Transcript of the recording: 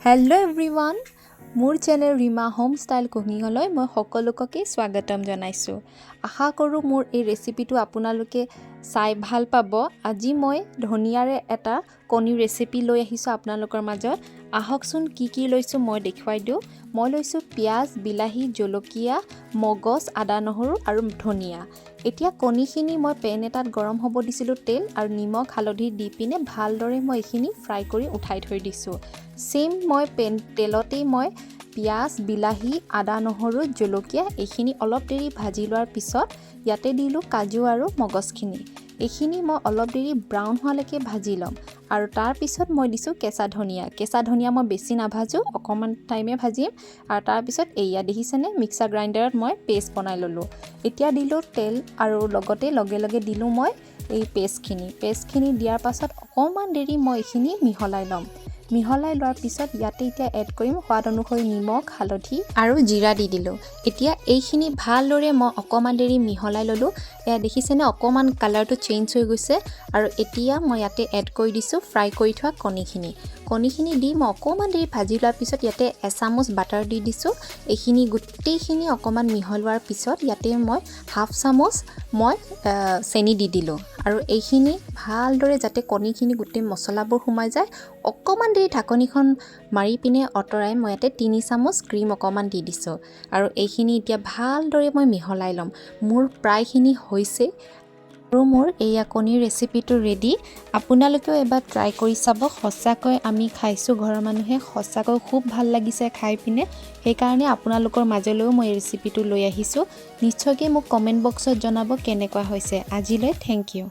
Hello everyone मोर channel Reema home style कुकिंगলৈ মই সকলোকে স্বাগতম জনাইছো। আশা কৰো মোৰ এই ৰেচিপিটো আপোনালোকে চাই ভাল পাব। আজি মই ধনিয়াৰে এটা কণী ৰেচিপি লৈ আহিছো আপোনালোকৰ মাজত। আহকচোন কি লৈছো মই দেখুৱাই দিও। মই লৈছো পিয়াজ, বিলাহী, জলকীয়া, মগজ, আদা, নহৰু আৰু ধনিয়া। এতিয়া কণীখিনি মই পেন এটাত গৰম হ'ব দিছিলো তেল আৰু নিমখ হালধি দি পিনে ভালদৰে মই এখিনি ফ্ৰাই কৰি উঠাই থৈ দিছো। सेम मैं तेलते मैं पियाज बिलाही आदा নহৰু জলকীয়া এইখিনি অলপ দেৰি ভাজি লোৱাৰ পিছত ইয়াতে দিলো কাজু আৰু মগজখিনি। এইখিনি মই অলপ দেৰি ব্ৰাউন হোৱালৈকে ভাজি লম আৰু তাৰ পিছত মই দিছো কেঁচা ধনিয়া মই বেছি নাভাজো, অকমান টাইমে ভাজিম আৰু তাৰ পিছত এইয়া দেখিছেনে মিক্সাৰ গ্ৰাইণ্ডাৰত মই পেষ্ট বনাই ললো। এতিয়া দিলো তেল আৰু লগতে লগে দিলো মই এই পেষ্টখিনি দিয়াৰ পাছত অকমান দেৰি মই এইখিনি মিহলাই লম। মিহলাই লোৱাৰ পিছত ইয়াতে এতিয়া এড কৰিম সোৱাদ অনুসৰি নিমখ, হালধি আৰু জিৰা দি দিলো। এতিয়া এইখিনি ভালদৰে মই অকমান দেৰি মিহলাই ললো। এয়া দেখিছেনে অকমান কালাৰটো চেঞ্জ হৈ গৈছে আৰু এতিয়া মই ইয়াতে এড কৰি দিছো ফ্ৰাই কৰি থোৱা কণীখিনি দি মই অকমান দেৰি ভাজি লোৱাৰ পিছত ইয়াতে এচামুচ বাটাৰ দি দিছো। এইখিনি গোটেইখিনি অকমান মিহলোৱাৰ পিছত ইয়াতে মই হাফ চামুচ মই চেনি দি দিলো আৰু এইখিনি ভালদৰে যাতে কণীখিনি গোটেই মছলাবোৰ সোমাই যায় অকমান দেৰি ঢাকনিখন মাৰি পিনে অতৰাই মই ইয়াতে 3 চামুচ ক্ৰীম অকমান দি দিছো আৰু এইখিনি এতিয়া ভালদৰে মই মিহলাই লম। মোৰ প্ৰায়খিনি হৈছে আৰু মোৰ এইয়া কণীৰ ৰেচিপিটো ৰেডি। আপোনালোকেও এবাৰ ট্ৰাই কৰি চাব। সঁচাকৈ আমি খাইছো ঘৰৰ মানুহে, সঁচাকৈ খুব ভাল লাগিছে খাই পিনে। সেইকাৰণে আপোনালোকৰ মাজলৈও মই এই ৰেচিপিটো লৈ আহিছো। নিশ্চয়কৈ মোক কমেন্ট বক্সত জনাব কেনেকুৱা হৈছে। আজিলৈ থেংক ইউ।